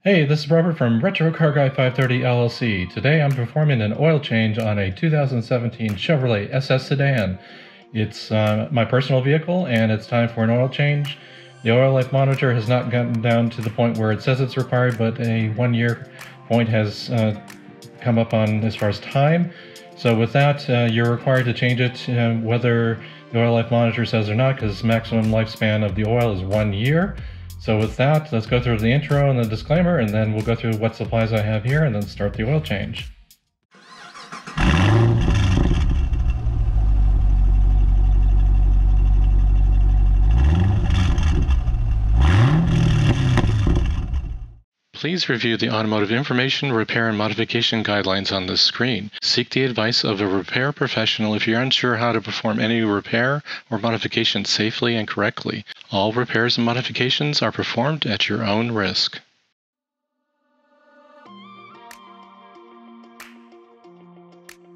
Hey, this is Robert from Retro Car Guy 530 LLC. Today I'm performing an oil change on a 2017 Chevrolet SS Sedan. It's my personal vehicle and it's time for an oil change. The oil life monitor has not gotten down to the point where it says it's required, but a 1-year point has come up on as far as time. So with that, you're required to change it whether the oil life monitor says or not, because maximum lifespan of the oil is 1 year. So with that, let's go through the intro and the disclaimer, and then we'll go through what supplies I have here and then start the oil change. Please review the automotive information, repair, and modification guidelines on this screen. Seek the advice of a repair professional if you're unsure how to perform any repair or modification safely and correctly. All repairs and modifications are performed at your own risk.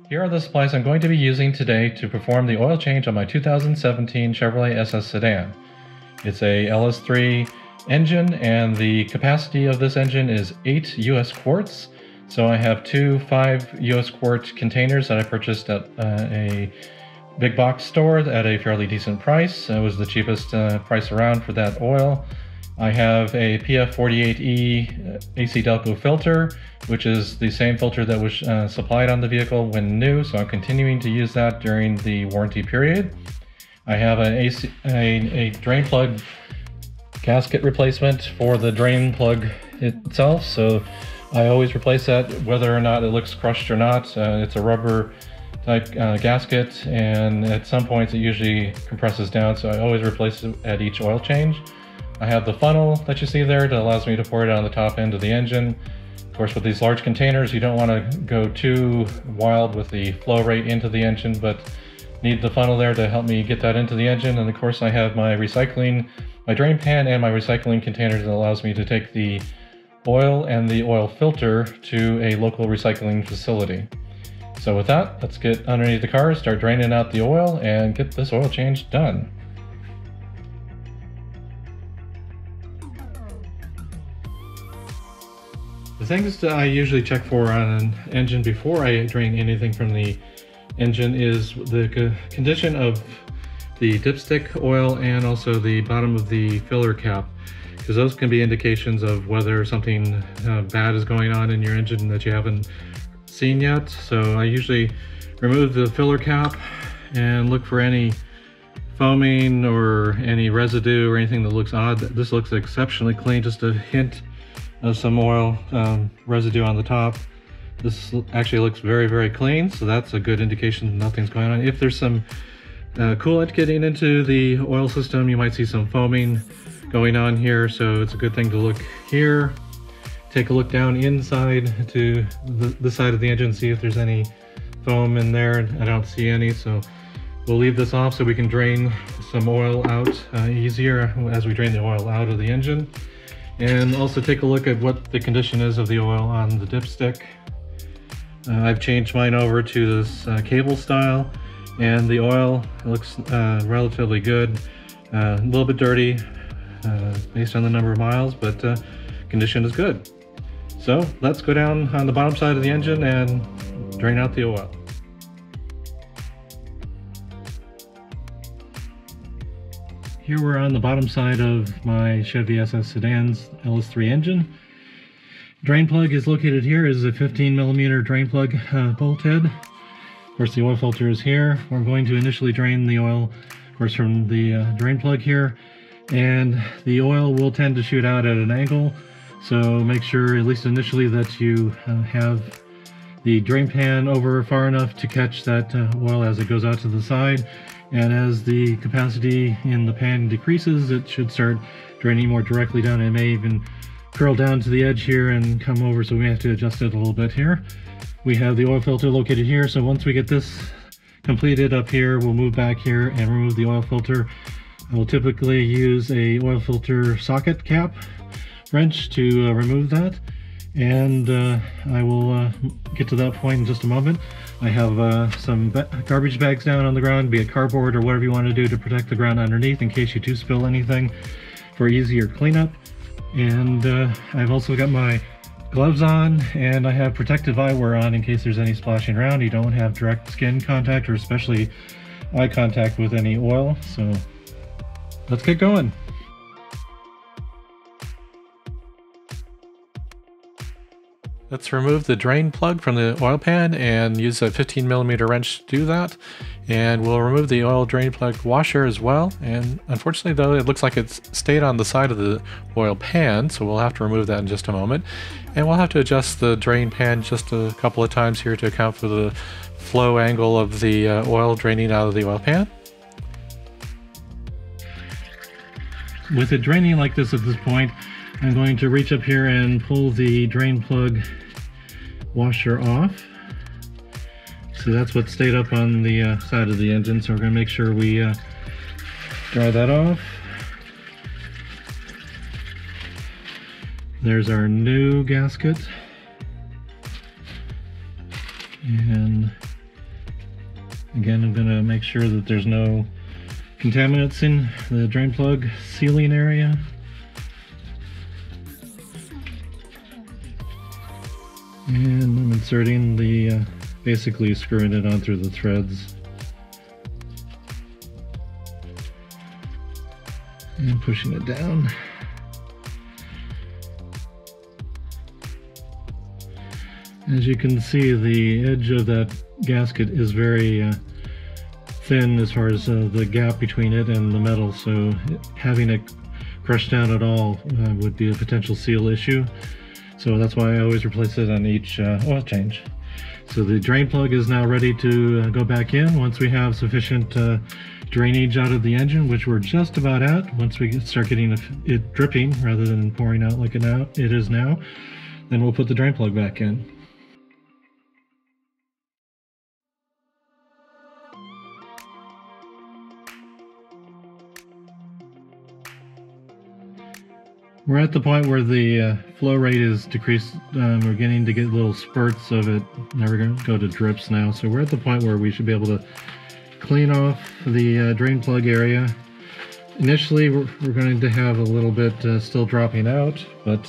Here are the supplies I'm going to be using today to perform the oil change on my 2017 Chevrolet SS Sedan. It's a LS3 engine, and the capacity of this engine is 8 US Quarts. So I have two 5 US Quart containers that I purchased at a big box store at a fairly decent price. It was the cheapest price around for that oil. I have a PF48E ACDelco filter, which is the same filter that was supplied on the vehicle when new, so I'm continuing to use that during the warranty period. I have a drain plug gasket replacement for the drain plug itself, so I always replace that whether or not it looks crushed or not. It's a rubber type gasket, and at some points it usually compresses down, so I always replace it at each oil change. I have the funnel that you see there that allows me to pour it on the top end of the engine. Of course, with these large containers you don't want to go too wild with the flow rate into the engine, but need the funnel there to help me get that into the engine. And of course I have my drain pan and my recycling container that allows me to take the oil and the oil filter to a local recycling facility. So with that, let's get underneath the car, start draining out the oil, and get this oil change done. The things that I usually check for on an engine before I drain anything from the engine is the condition of the dipstick oil and also the bottom of the filler cap, because those can be indications of whether something bad is going on in your engine that you haven't seen yet. So I usually remove the filler cap and look for any foaming or any residue or anything that looks odd. This looks exceptionally clean, just a hint of some oil residue on the top. This actually looks very, very clean, so that's a good indication nothing's going on. If there's some coolant getting into the oil system, you might see some foaming going on here, so it's a good thing to look here. Take a look down inside to the side of the engine, see if there's any foam in there. I don't see any, so we'll leave this off so we can drain some oil out easier as we drain the oil out of the engine. And also take a look at what the condition is of the oil on the dipstick. I've changed mine over to this cable style, and the oil looks relatively good. A little bit dirty based on the number of miles, but condition is good. So let's go down on the bottom side of the engine and drain out the oil. Here we're on the bottom side of my Chevy SS Sedan's LS3 engine. Drain plug is located here. Is a 15mm drain plug bolt head. Of course, the oil filter is here. We're going to initially drain the oil, of course, from the drain plug here, and the oil will tend to shoot out at an angle, so make sure, at least initially, that you have the drain pan over far enough to catch that oil as it goes out to the side. And as the capacity in the pan decreases, it should start draining more directly down. It may even curl down to the edge here and come over, so we have to adjust it a little bit here. We have the oil filter located here, so once we get this completed up here, we'll move back here and remove the oil filter. I will typically use a oil filter socket cap wrench to remove that, and I will get to that point in just a moment. I have some garbage bags down on the ground, be it cardboard or whatever you want to do to protect the ground underneath in case you do spill anything for easier cleanup. And I've also got my gloves on, and I have protective eyewear on in case there's any splashing around. You don't have direct skin contact or especially eye contact with any oil, so let's get going. Let's remove the drain plug from the oil pan and use a 15mm wrench to do that. And we'll remove the oil drain plug washer as well. And unfortunately though, it looks like it's stayed on the side of the oil pan, so we'll have to remove that in just a moment. And we'll have to adjust the drain pan just a couple of times here to account for the flow angle of the oil draining out of the oil pan. With it draining like this at this point, I'm going to reach up here and pull the drain plug washer off. So that's what stayed up on the side of the engine, so we're going to make sure we dry that off. There's our new gasket. And again, I'm going to make sure that there's no contaminants in the drain plug sealing area. And I'm inserting the, basically screwing it on through the threads. And pushing it down. As you can see, the edge of that gasket is very thin as far as the gap between it and the metal, so having it crushed down at all would be a potential seal issue. So that's why I always replace it on each oil change. So the drain plug is now ready to go back in once we have sufficient drainage out of the engine, which we're just about at. Once we start getting it dripping rather than pouring out like it is now, then we'll put the drain plug back in. We're at the point where the flow rate is decreased. We're beginning to get little spurts of it. Now we're going to go to drips now. So we're at the point where we should be able to clean off the drain plug area. Initially, we're going to have a little bit still dropping out, but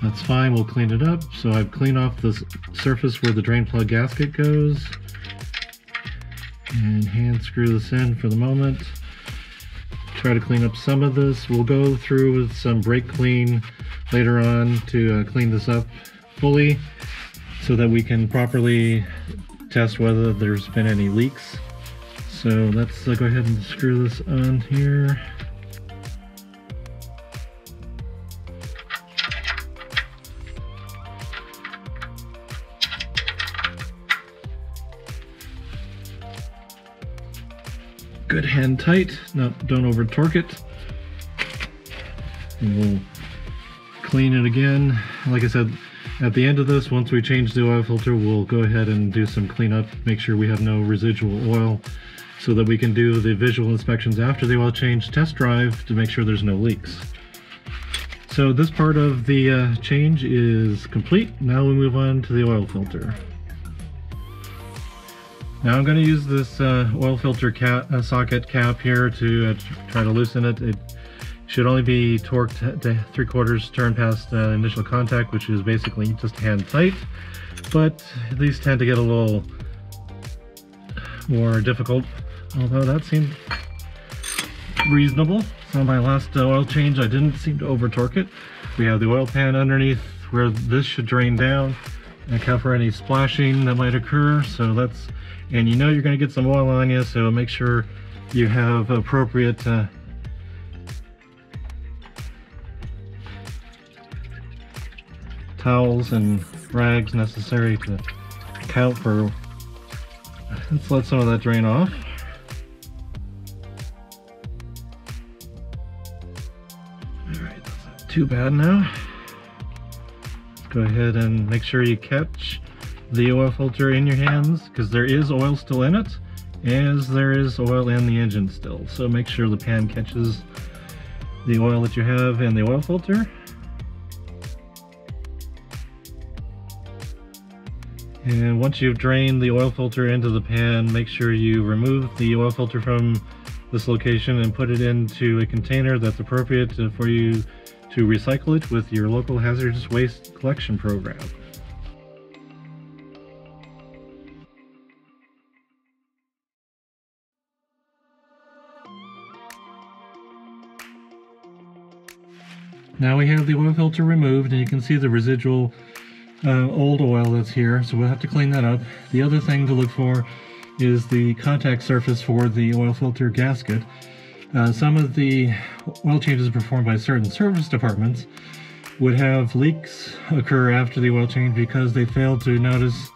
that's fine. We'll clean it up. So I've cleaned off the surface where the drain plug gasket goes. And hand screw this in for the moment. Try to clean up some of this. We'll go through with some brake clean later on to clean this up fully so that we can properly test whether there's been any leaks. So let's go ahead and screw this on here. Good hand tight, don't over torque it. And we'll clean it again. Like I said, at the end of this, once we change the oil filter, we'll go ahead and do some cleanup, make sure we have no residual oil, so that we can do the visual inspections after the oil change test drive to make sure there's no leaks. So this part of the change is complete. Now we move on to the oil filter. Now I'm going to use this oil filter socket cap here to try to loosen it. It should only be torqued to 3/4 turn past initial contact, which is basically just hand tight, but these tend to get a little more difficult, although that seemed reasonable. So my last oil change, I didn't seem to over torque it. We have the oil pan underneath where this should drain down and cover any splashing that might occur. So that's, and you know you're going to get some oil on you, so make sure you have appropriate towels and rags necessary to account for. Let's let some of that drain off. Alright, that's not too bad now. Let's go ahead and make sure you catch the oil filter in your hands, because there is oil still in it, as there is oil in the engine still. So make sure the pan catches the oil that you have in the oil filter. And once you've drained the oil filter into the pan, make sure you remove the oil filter from this location and put it into a container that's appropriate for you to recycle it with your local hazardous waste collection program. Now we have the oil filter removed, and you can see the residual old oil that's here, so we'll have to clean that up. The other thing to look for is the contact surface for the oil filter gasket. Some of the oil changes performed by certain service departments would have leaks occur after the oil change because they failed to notice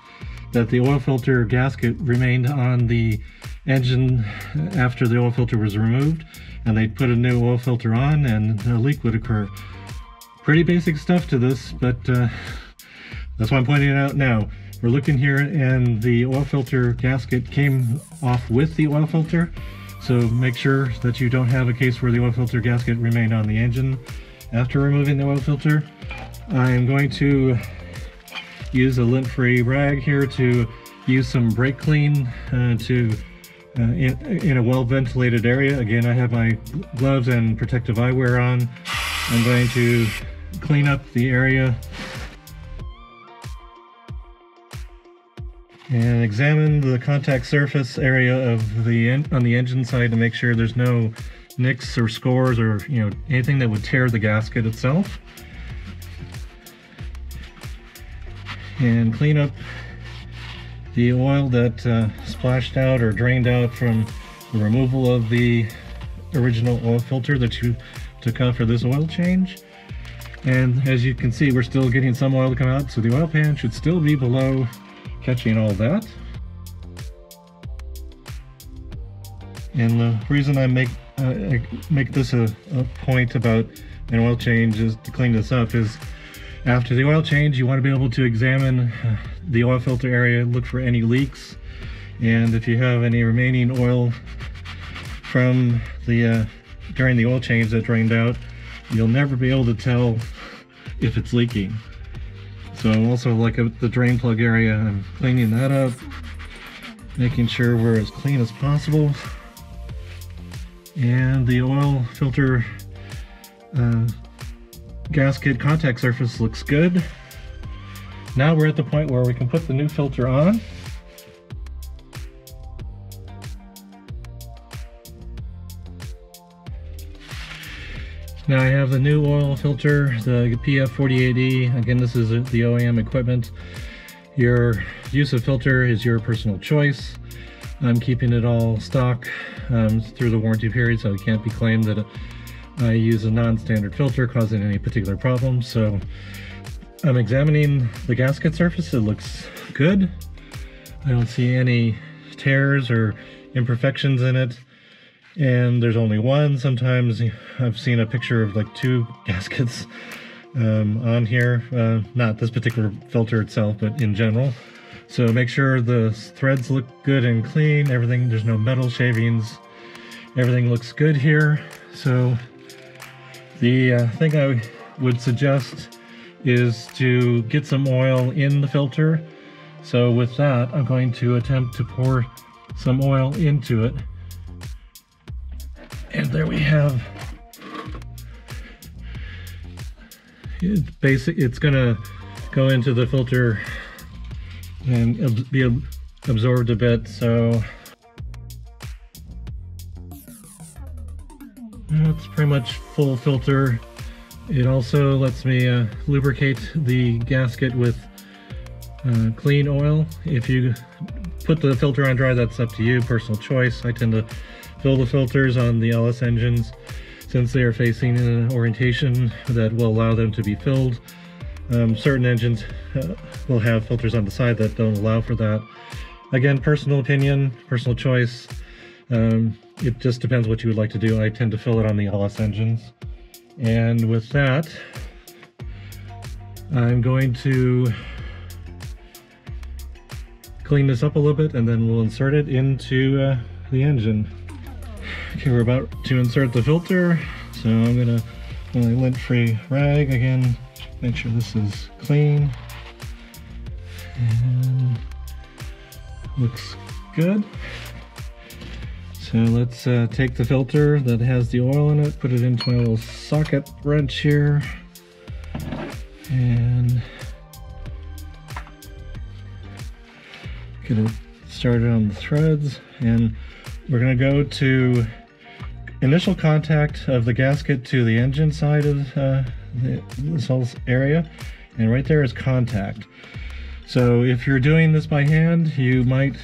that the oil filter gasket remained on the engine after the oil filter was removed, and they put a new oil filter on and a leak would occur. Pretty basic stuff to this, but that's why I'm pointing it out now. We're looking here and the oil filter gasket came off with the oil filter, so make sure that you don't have a case where the oil filter gasket remained on the engine after removing the oil filter. I am going to use a lint-free rag here to use some brake clean in a well-ventilated area. Again, I have my gloves and protective eyewear on. I'm going to clean up the area and examine the contact surface area of on the engine side to make sure there's no nicks or scores or anything that would tear the gasket itself. And clean up the oil that splashed out or drained out from the removal of the original oil filter that you took out for this oil change. And as you can see, we're still getting some oil to come out, so the oil pan should still be below, catching all that. And the reason I make this a point about an oil change is to clean this up is after the oil change, you want to be able to examine the oil filter area, look for any leaks, and if you have any remaining oil from the during the oil change that drained out, you'll never be able to tell if it's leaking. So also, like at the drain plug area, I'm cleaning that up, making sure we're as clean as possible. And the oil filter gasket contact surface looks good. Now we're at the point where we can put the new filter on. Now I have the new oil filter, the PF48E. Again, this is the OEM equipment. Your use of filter is your personal choice. I'm keeping it all stock through the warranty period, so it can't be claimed that I use a non-standard filter causing any particular problems. So I'm examining the gasket surface. It looks good. I don't see any tears or imperfections in it. And there's only one. Sometimes I've seen a picture of like two gaskets on here. Not this particular filter itself, but in general. So make sure the threads look good and clean. Everything, there's no metal shavings. Everything looks good here. So the thing I would suggest is to get some oil in the filter. So with that, I'm going to attempt to pour some oil into it. And there we have it's gonna go into the filter and be absorbed a bit, so that's pretty much full filter. It also lets me lubricate the gasket with clean oil. If you put the filter on dry, that's up to you, personal choice. I tend to fill the filters on the LS engines since they are facing an orientation that will allow them to be filled. Certain engines will have filters on the side that don't allow for that. Again, personal opinion, personal choice. It just depends what you would like to do. I tend to fill it on the LS engines. And with that, I'm going to clean this up a little bit and then we'll insert it into the engine. Okay, we're about to insert the filter, so I'm gonna lint-free rag again, make sure this is clean and looks good. So So let's take the filter that has the oil in it, put it into my little socket wrench here, and get it started on the threads. And we're going to go to initial contact of the gasket to the engine side of this whole area, and right there is contact. So if you're doing this by hand, you might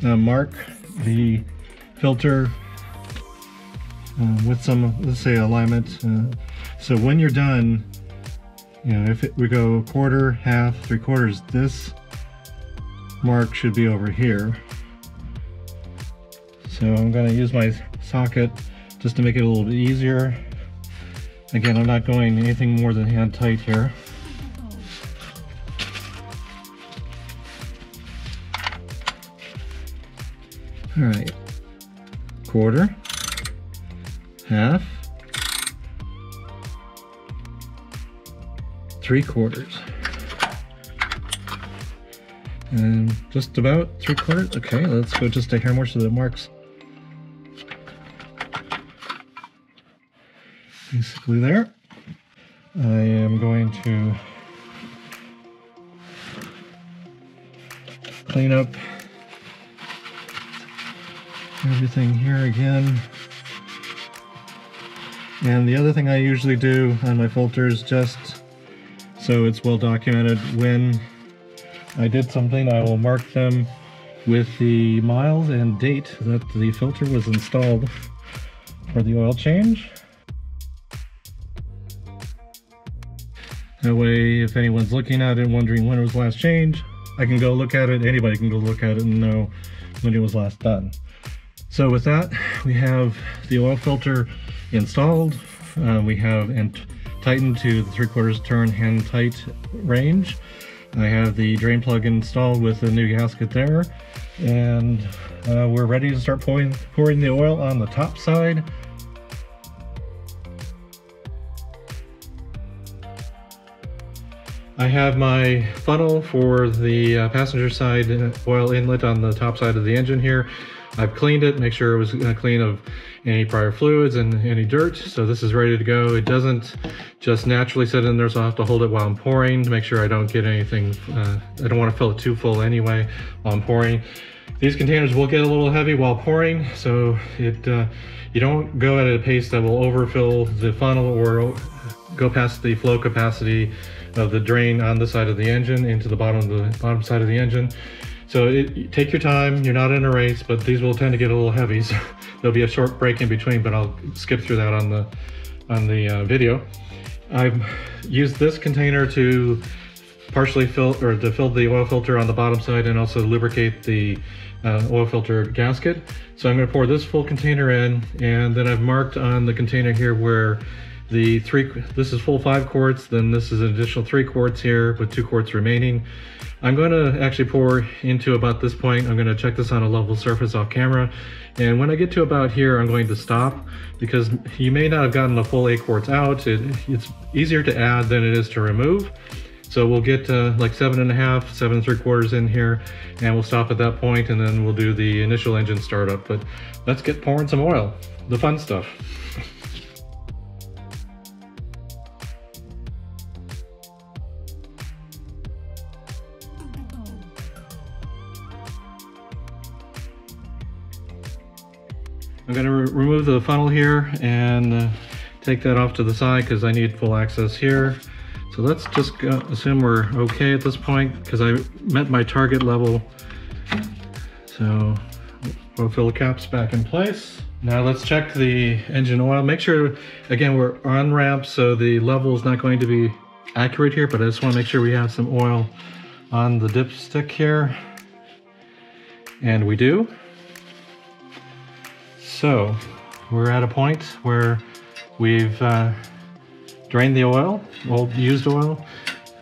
mark the filter with some, let's say, alignment. So when you're done, you know, if we go quarter, half, 3/4, this mark should be over here. So I'm going to use my socket just to make it a little bit easier. Again, I'm not going anything more than hand tight here. All right, quarter, half, 3/4, and just about 3/4. Okay, let's go just a hair more so that it marks basically there. I am going to clean up everything here again. And the other thing I usually do on my filters, just so it's well documented, when I did something, I will mark them with the miles and date that the filter was installed for the oil change. That way, if anyone's looking at it and wondering when it was last changed, I can go look at it, anybody can go look at it and know when it was last done. So with that, we have the oil filter installed. We have tightened to the 3/4 turn hand tight range. I have the drain plug installed with the new gasket there. And we're ready to start pouring the oil on the top side. I have my funnel for the passenger side oil inlet on the top side of the engine here. I've cleaned it, make sure it was clean of any prior fluids and any dirt. So this is ready to go. It doesn't just naturally sit in there, so I'll have to hold it while I'm pouring to make sure I don't get anything. I don't want to fill it too full anyway while I'm pouring. These containers will get a little heavy while pouring, so you don't go at a pace that will overfill the funnel or go past the flow capacity of the drain on the side of the engine into the bottom side of the engine. So take your time, you're not in a race, but these will tend to get a little heavy, so there'll be a short break in between, but I'll skip through that on the video. I've used this container to partially fill the oil filter on the bottom side and also lubricate the oil filter gasket. So I'm going to pour this full container in, and then I've marked on the container here where this is full 5 quarts, then this is an additional 3 quarts here with 2 quarts remaining. I'm going to actually pour into about this point. I'm going to check this on a level surface off camera, and when I get to about here, I'm going to stop because you may not have gotten the full 8 quarts out. It's easier to add than it is to remove. So we'll get like 7.5, 7 3/4 in here, and we'll stop at that point, and then we'll do the initial engine startup. But let's get pouring some oil, the fun stuff. I'm going to remove the funnel here and take that off to the side because I need full access here. So let's just assume we're okay at this point because I met my target level. So we'll fill the caps back in place. Now let's check the engine oil. Make sure, again, we're on ramp, so the level is not going to be accurate here, but I just want to make sure we have some oil on the dipstick here. And we do. So we're at a point where we've drained the oil, old used oil,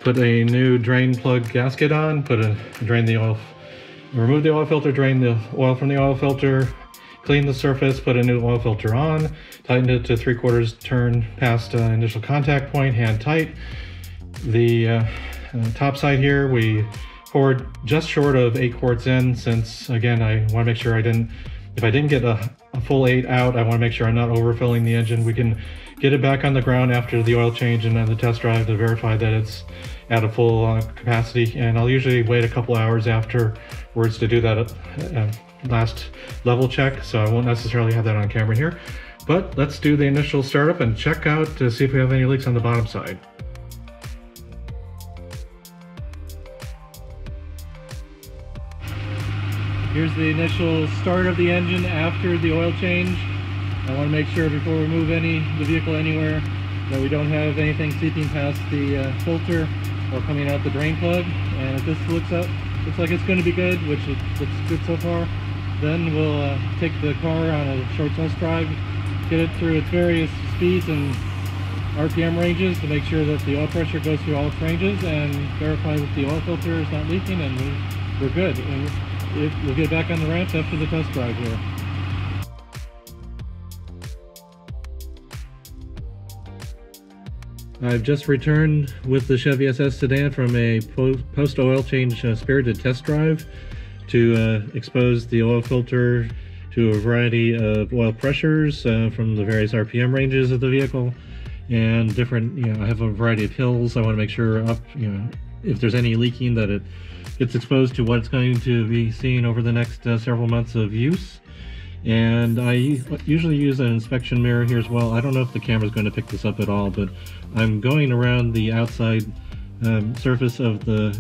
put a new drain plug gasket on, drain the oil, remove the oil filter, drain the oil from the oil filter, clean the surface, put a new oil filter on, tighten it to 3/4 turn past initial contact point, hand tight. The top side here, we poured just short of 8 quarts in, since again I want to make sure I didn't if I didn't get a full 8 out, I want to make sure I'm not overfilling the engine. We can get it back on the ground after the oil change and then the test drive to verify that it's at a full capacity. And I'll usually wait a couple hours afterwards to do that last level check, so I won't necessarily have that on camera here. But let's do the initial startup and check out to see if we have any leaks on the bottom side. Here's the initial start of the engine after the oil change. I want to make sure before we move the vehicle anywhere that we don't have anything seeping past the filter or coming out the drain plug. And if this looks like it's going to be good, which it looks good so far, then we'll take the car on a short test drive, get it through its various speeds and RPM ranges to make sure that the oil pressure goes through all its ranges, and verify that the oil filter is not leaking, and we're good. And we'll get back on the ramps after the test drive here. I've just returned with the Chevy SS sedan from a post-oil change spirited test drive to expose the oil filter to a variety of oil pressures from the various RPM ranges of the vehicle, and different, I have a variety of hills. I want to make sure if there's any leaking that it gets exposed to what it's going to be seen over the next several months of use. And I usually use an inspection mirror here as well. I don't know if the camera's going to pick this up at all, but I'm going around the outside surface of the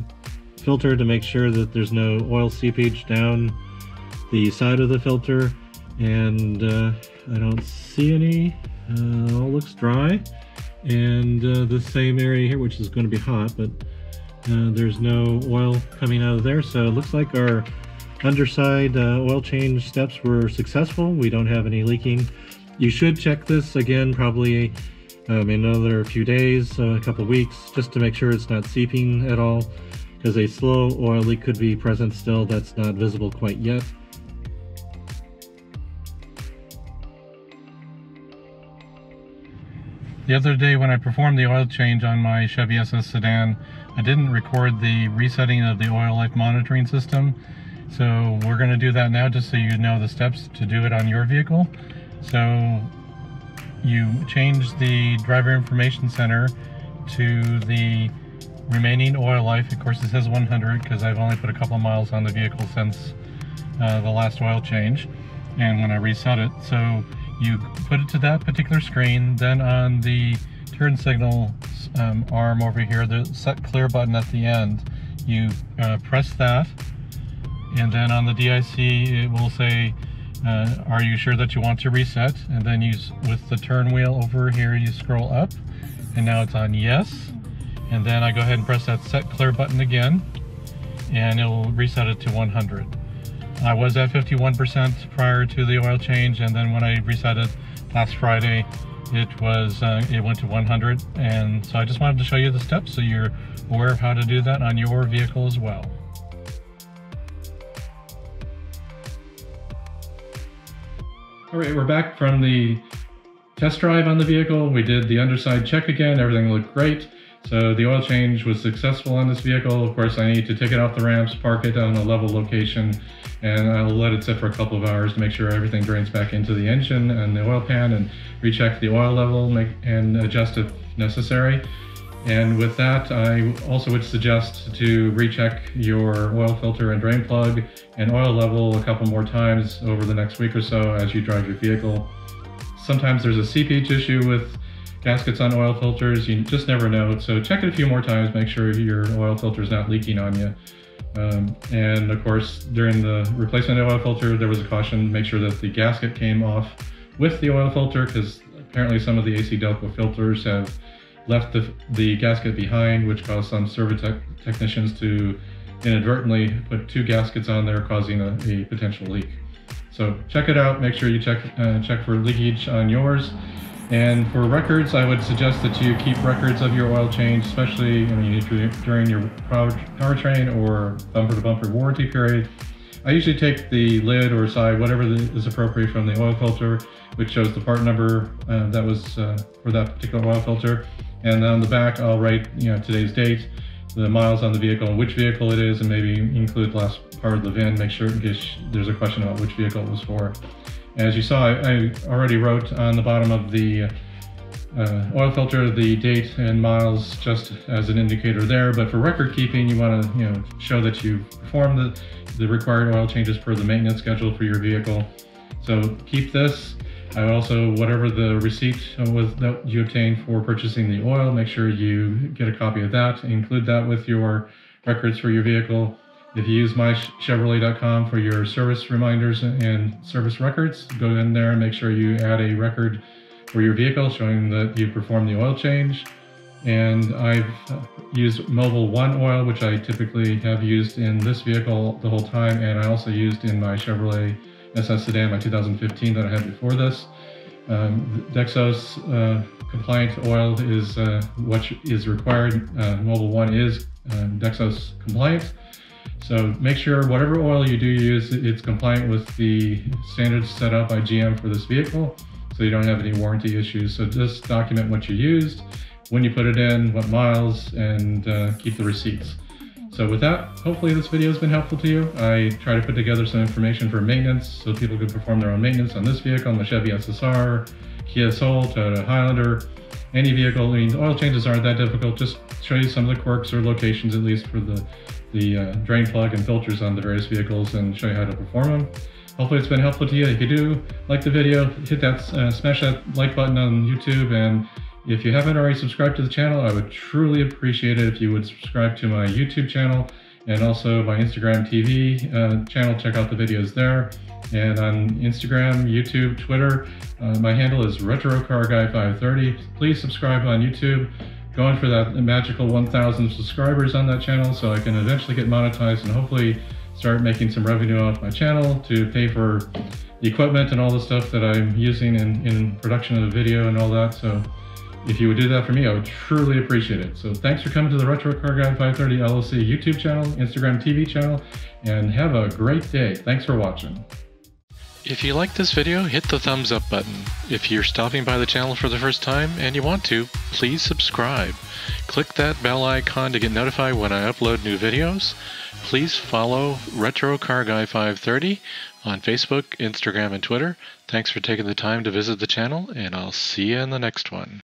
filter to make sure that there's no oil seepage down the side of the filter, and I don't see any. All looks dry, and the same area here, which is going to be hot, but there's no oil coming out of there, so it looks like our underside oil change steps were successful. We don't have any leaking. You should check this again probably in another few days, a couple of weeks, just to make sure it's not seeping at all, because a slow oil leak could be present still that's not visible quite yet. The other day when I performed the oil change on my Chevy SS sedan, I didn't record the resetting of the oil life monitoring system. So we're going to do that now, just so you know the steps to do it on your vehicle. So you change the driver information center to the remaining oil life. Of course, it says 100 because I've only put a couple miles on the vehicle since the last oil change, and when I reset it. So you put it to that particular screen, then on the turn signal arm over here, the set clear button at the end, you press that, and then on the DIC it will say, are you sure that you want to reset? And then with the turn wheel over here, you scroll up, and now it's on yes. And then I go ahead and press that set clear button again, and it will reset it to 100. I was at 51% prior to the oil change, and then when I reset it last Friday, it went to 100. And so I just wanted to show you the steps so you're aware of how to do that on your vehicle as well. All right, we're back from the test drive on the vehicle. We did the underside check again. Everything looked great. So the oil change was successful on this vehicle. Of course, I need to take it off the ramps, park it on a level location, and I'll let it sit for a couple of hours to make sure everything drains back into the engine and the oil pan, and recheck the oil level and adjust if necessary. And with that, I also would suggest to recheck your oil filter and drain plug and oil level a couple more times over the next week or so as you drive your vehicle. Sometimes there's a seepage issue with gaskets on oil filters. You just never know. So check it a few more times, make sure your oil filter is not leaking on you. And of course, during the replacement of the oil filter, there was a caution, make sure that the gasket came off with the oil filter, because apparently some of the ACDelco filters have left the gasket behind, which caused some service technicians to inadvertently put two gaskets on there, causing a potential leak. So check it out, make sure you check for leakage on yours. And for records, I would suggest that you keep records of your oil change, especially during your powertrain or bumper-to-bumper warranty period. I usually take the lid or side, whatever is appropriate from the oil filter, which shows the part number that was for that particular oil filter. And on the back, I'll write today's date, the miles on the vehicle, and which vehicle it is, and maybe include last part of the VIN, make sure in case there's a question about which vehicle it was for. As you saw, I already wrote on the bottom of the oil filter the date and miles just as an indicator there, but for record keeping you want to show that you performed the required oil changes per the maintenance schedule for your vehicle. So keep this. I would also, whatever the receipt was that you obtained for purchasing the oil, make sure you get a copy of that, include that with your records for your vehicle. If you use mychevrolet.com for your service reminders and service records, go in there and make sure you add a record for your vehicle showing that you performed the oil change. And I've used Mobil 1 oil, which I typically have used in this vehicle the whole time, and I also used in my Chevrolet SS Sedan, my 2015 that I had before this. Dexos compliant oil is what is required. Mobil 1 is Dexos compliant. So make sure whatever oil you do use, it's compliant with the standards set up by GM for this vehicle, so you don't have any warranty issues. So just document what you used, when you put it in, what miles, and keep the receipts. So with that, hopefully this video has been helpful to you. I try to put together some information for maintenance so people can perform their own maintenance on this vehicle, on the Chevy SSR, Kia Soul, Toyota Highlander, any vehicle. I mean, oil changes aren't that difficult. Just show you some of the quirks or locations, at least for the drain plug and filters on the various vehicles, and show you how to perform them. Hopefully it's been helpful to you. If you do like the video, hit that, smash that like button on YouTube, and if you haven't already subscribed to the channel, I would truly appreciate it if you would subscribe to my YouTube channel and also my Instagram TV channel. Check out the videos there. And on Instagram, YouTube, Twitter, my handle is RetroCarGuy530. Please subscribe on YouTube. Going for that magical 1,000 subscribers on that channel so I can eventually get monetized and hopefully start making some revenue off my channel to pay for the equipment and all the stuff that I'm using in production of the video and all that. So if you would do that for me, I would truly appreciate it. So thanks for coming to the Retro Car Guy 530 LLC YouTube channel, Instagram TV channel, and have a great day. Thanks for watching. If you like this video, hit the thumbs up button. If you're stopping by the channel for the first time and you want to, please subscribe. Click that bell icon to get notified when I upload new videos. Please follow Retro Car Guy 530 on Facebook, Instagram, and Twitter. Thanks for taking the time to visit the channel, and I'll see you in the next one.